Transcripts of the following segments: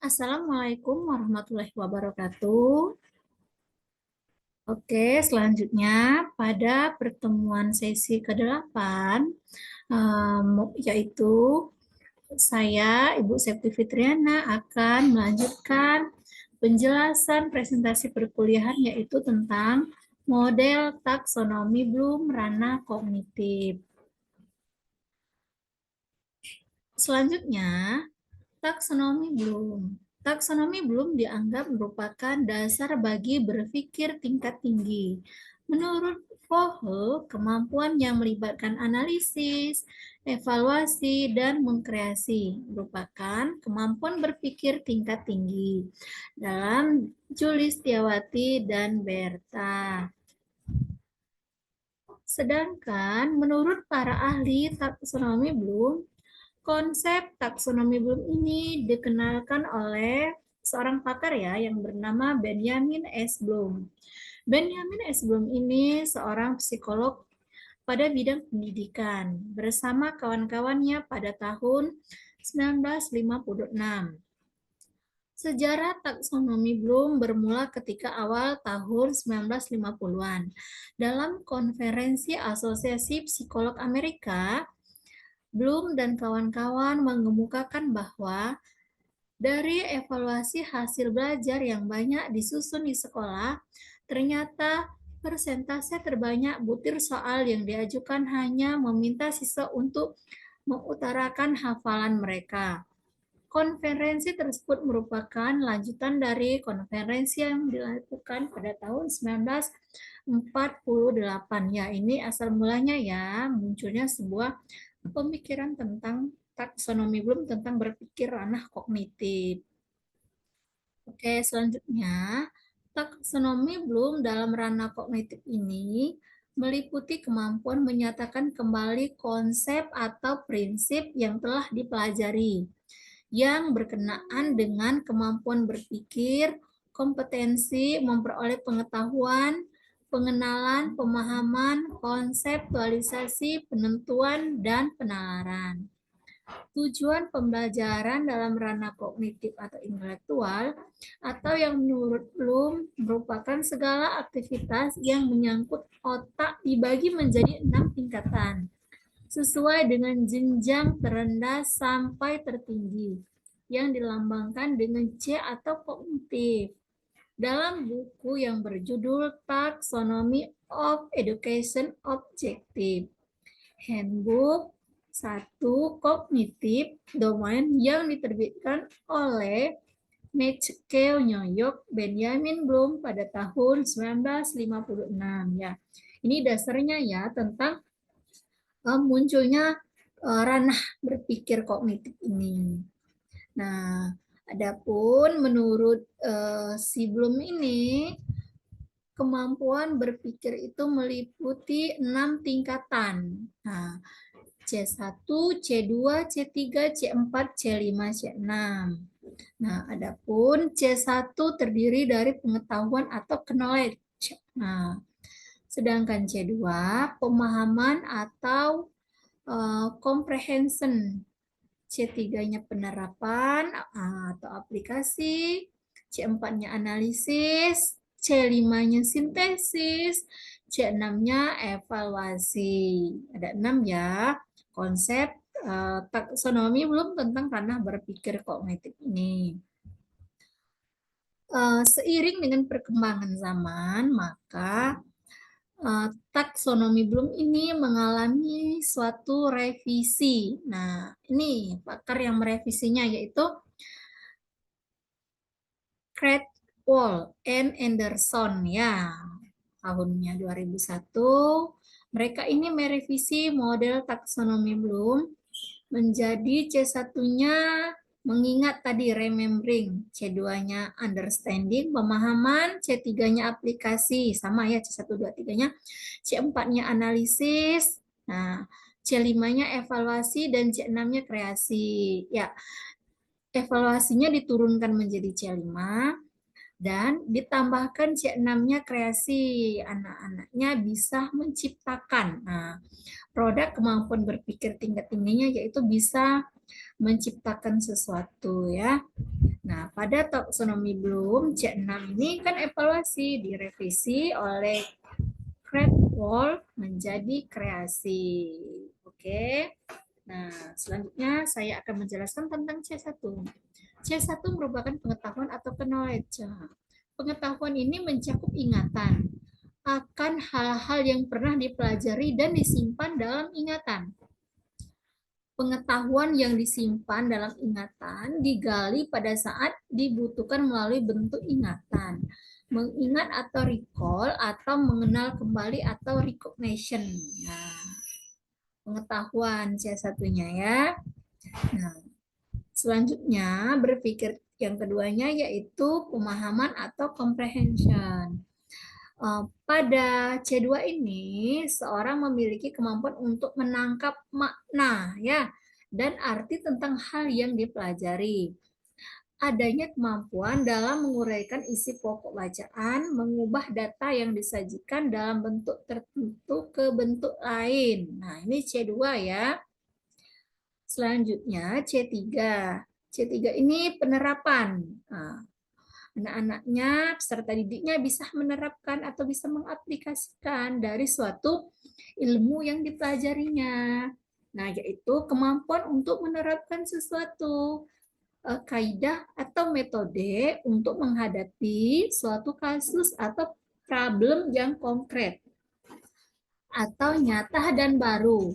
Assalamualaikum warahmatullahi wabarakatuh. Oke, selanjutnya pada pertemuan sesi ke-8, yaitu saya, Ibu Septi Fitriana, akan melanjutkan penjelasan presentasi perkuliahan yaitu tentang model taksonomi Bloom ranah kognitif. Selanjutnya, taksonomi Bloom. Taksonomi Bloom dianggap merupakan dasar bagi berpikir tingkat tinggi. Menurut Vohel, kemampuan yang melibatkan analisis, evaluasi, dan mengkreasi merupakan kemampuan berpikir tingkat tinggi dalam Julistiawati dan Berta. Sedangkan menurut para ahli taksonomi Bloom, konsep taksonomi Bloom ini dikenalkan oleh seorang pakar ya yang bernama Benjamin S. Bloom. Benjamin S. Bloom ini seorang psikolog pada bidang pendidikan bersama kawan-kawannya pada tahun 1956. Sejarah taksonomi Bloom bermula ketika awal tahun 1950-an. Dalam konferensi Asosiasi Psikolog Amerika, Bloom dan kawan-kawan mengemukakan bahwa dari evaluasi hasil belajar yang banyak disusun di sekolah, ternyata persentase terbanyak butir soal yang diajukan hanya meminta siswa untuk mengutarakan hafalan mereka. Konferensi tersebut merupakan lanjutan dari konferensi yang dilakukan pada tahun 1948. Ya, ini asal mulanya ya, munculnya sebuah pemikiran tentang taksonomi Bloom tentang berpikir ranah kognitif. Oke, selanjutnya, taksonomi Bloom dalam ranah kognitif ini meliputi kemampuan menyatakan kembali konsep atau prinsip yang telah dipelajari, yang berkenaan dengan kemampuan berpikir, kompetensi, memperoleh pengetahuan, pengenalan, pemahaman, konseptualisasi, penentuan, dan penalaran. Tujuan pembelajaran dalam ranah kognitif atau intelektual atau yang menurut Bloom merupakan segala aktivitas yang menyangkut otak dibagi menjadi 6 tingkatan sesuai dengan jenjang terendah sampai tertinggi yang dilambangkan dengan C atau kognitif. Dalam buku yang berjudul Taxonomy of Education Objective, Handbook 1 Kognitif Domain yang diterbitkan oleh McKeown New York Benjamin Bloom pada tahun 1956 ya. Ini dasarnya ya tentang munculnya ranah berpikir kognitif ini. Nah, adapun menurut si Bloom ini kemampuan berpikir itu meliputi 6 tingkatan. Nah, C1, C2, C3, C4, C5, C6. Nah, adapun C1 terdiri dari pengetahuan atau knowledge. Nah, sedangkan C2 pemahaman atau comprehension. C3-nya penerapan atau aplikasi, C4-nya analisis, C5-nya sintesis, C6-nya evaluasi. Ada 6 ya konsep taksonomi Bloom tentang ranah berpikir kognitif ini. Seiring dengan perkembangan zaman, maka taksonomi Bloom ini mengalami suatu revisi. Nah, ini pakar yang merevisinya yaitu Cradwell and Anderson ya. Tahunnya 2001, mereka ini merevisi model taksonomi Bloom menjadi C1-nya mengingat tadi remembering, C2-nya understanding, pemahaman, C3-nya aplikasi, sama ya C1, 2, 3-nya, C4-nya analisis, nah C5-nya evaluasi, dan C6-nya kreasi. Ya, evaluasinya diturunkan menjadi C5, dan ditambahkan C6-nya kreasi, anak-anaknya bisa menciptakan. Nah, produk kemampuan berpikir tingkat tingginya yaitu bisa menciptakan sesuatu ya. Nah, pada taksonomi Bloom C6 ini kan evaluasi direvisi oleh Craig menjadi kreasi. Oke. Nah, selanjutnya saya akan menjelaskan tentang C1. C1 merupakan pengetahuan atau knowledge. Pengetahuan ini mencakup ingatan akan hal-hal yang pernah dipelajari dan disimpan dalam ingatan. Pengetahuan yang disimpan dalam ingatan digali pada saat dibutuhkan melalui bentuk ingatan, mengingat atau recall, atau mengenal kembali atau recognition. Nah, pengetahuan C1-nya ya. Nah, selanjutnya berpikir yang keduanya yaitu pemahaman atau comprehension. Pada C2 ini seorang memiliki kemampuan untuk menangkap makna ya dan arti tentang hal yang dipelajari. Adanya kemampuan dalam menguraikan isi pokok bacaan, mengubah data yang disajikan dalam bentuk tertentu ke bentuk lain. Nah, ini C2 ya. Selanjutnya C3. C3 ini penerapan. Nah, anak-anaknya, peserta didiknya bisa menerapkan atau bisa mengaplikasikan dari suatu ilmu yang dipelajarinya. Nah, yaitu kemampuan untuk menerapkan sesuatu kaidah atau metode untuk menghadapi suatu kasus atau problem yang konkret atau nyata dan baru.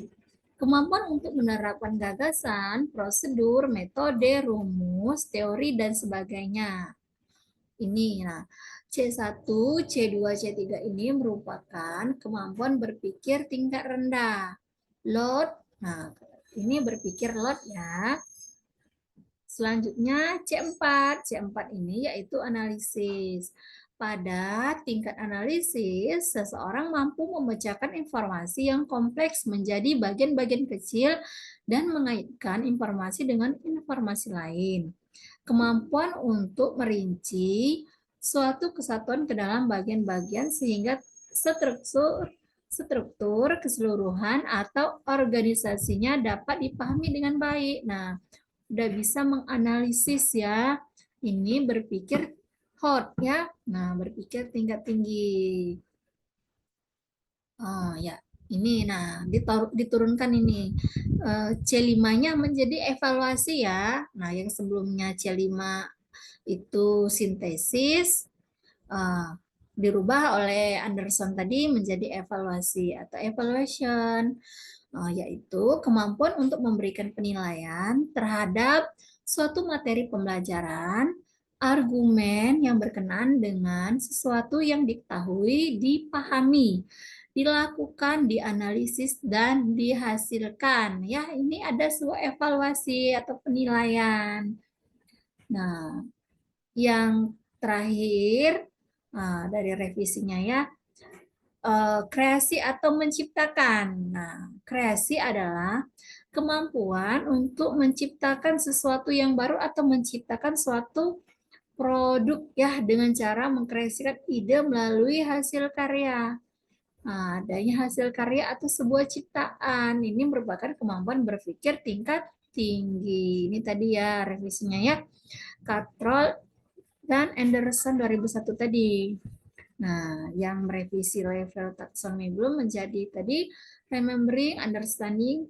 Kemampuan untuk menerapkan gagasan, prosedur, metode, rumus, teori, dan sebagainya. Ini, nah, C1, C2, C3 ini merupakan kemampuan berpikir tingkat rendah. Load, nah, ini berpikir load ya. Selanjutnya C4. C4 ini yaitu analisis. Pada tingkat analisis, seseorang mampu memecahkan informasi yang kompleks menjadi bagian-bagian kecil dan mengaitkan informasi dengan informasi lain. Kemampuan untuk merinci suatu kesatuan ke dalam bagian-bagian sehingga struktur keseluruhan atau organisasinya dapat dipahami dengan baik. Nah, udah bisa menganalisis ya. Ini berpikir hot ya. Nah, berpikir tingkat tinggi. Oh ya, ini nah diturunkan ini. C5-nya menjadi evaluasi ya. Nah, yang sebelumnya C5 itu sintesis dirubah oleh Anderson tadi menjadi evaluasi atau evaluation. Yaitu kemampuan untuk memberikan penilaian terhadap suatu materi pembelajaran, argumen yang berkenaan dengan sesuatu yang diketahui, dipahami, dilakukan, dianalisis, dan dihasilkan. Ya, ini ada sebuah evaluasi atau penilaian. Nah, yang terakhir dari revisinya ya, kreasi atau menciptakan. Nah, kreasi adalah kemampuan untuk menciptakan sesuatu yang baru atau menciptakan suatu produk ya dengan cara mengkreasikan ide melalui hasil karya. Nah, adanya hasil karya atau sebuah ciptaan ini merupakan kemampuan berpikir tingkat tinggi. Ini tadi ya revisinya ya. Catrol dan Anderson 2001 tadi. Nah, yang merevisi level taxonomy belum menjadi tadi remembering, understanding,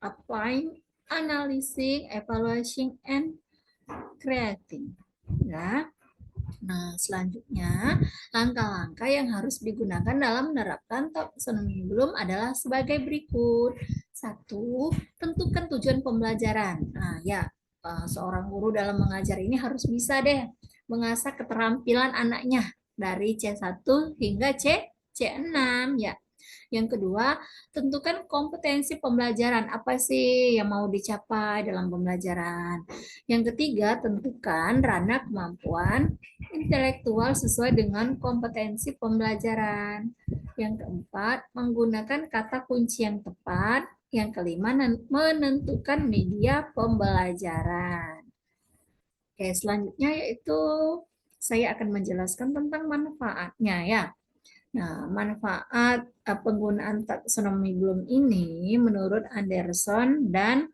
applying, analyzing, evaluating, and creating. Ya. Nah, selanjutnya langkah-langkah yang harus digunakan dalam menerapkan taksonomi belum adalah sebagai berikut. 1. Tentukan tujuan pembelajaran. Nah, ya, seorang guru dalam mengajar ini harus bisa deh mengasah keterampilan anaknya dari C1 hingga C6 ya. Yang kedua, tentukan kompetensi pembelajaran. Apa sih yang mau dicapai dalam pembelajaran? Yang ketiga, tentukan ranah kemampuan intelektual sesuai dengan kompetensi pembelajaran. Yang keempat, menggunakan kata kunci yang tepat. Yang kelima, menentukan media pembelajaran. Oke, selanjutnya yaitu saya akan menjelaskan tentang manfaatnya ya. Nah, manfaat penggunaan taksonomi Bloom ini menurut Anderson dan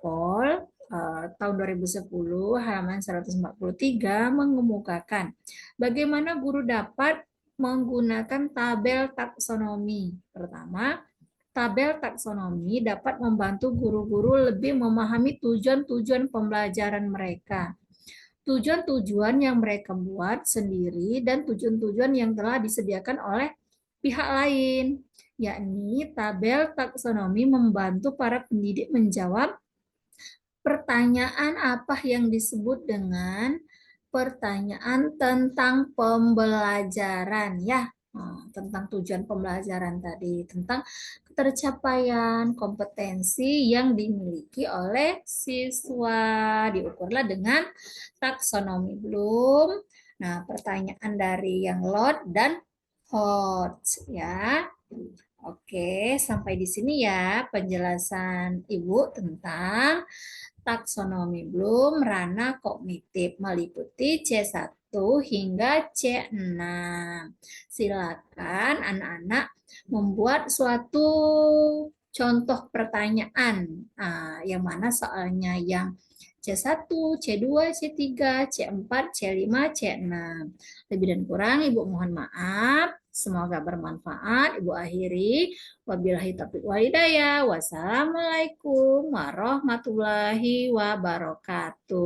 Pol tahun 2010 halaman 143 mengemukakan bagaimana guru dapat menggunakan tabel taksonomi. Pertama, tabel taksonomi dapat membantu guru-guru lebih memahami tujuan-tujuan pembelajaran mereka. Tujuan-tujuan yang mereka buat sendiri dan tujuan-tujuan yang telah disediakan oleh pihak lain, yakni tabel taksonomi membantu para pendidik menjawab pertanyaan apa yang disebut dengan pertanyaan tentang pembelajaran ya. Tentang tujuan pembelajaran tadi, tentang tercapaian kompetensi yang dimiliki oleh siswa diukurlah dengan taksonomi Bloom. Nah, pertanyaan dari yang lot dan hot ya. Oke, sampai di sini ya penjelasan Ibu tentang taksonomi Bloom ranah kognitif meliputi C1 hingga C6. Silakan anak-anak membuat suatu contoh pertanyaan yang mana soalnya yang C1, C2, C3, C4, C5, C6. Lebih dan kurang Ibu mohon maaf. Semoga bermanfaat. Ibu akhiri. Wabillahi taufiq wal hidayah. Wassalamualaikum warahmatullahi wabarakatuh.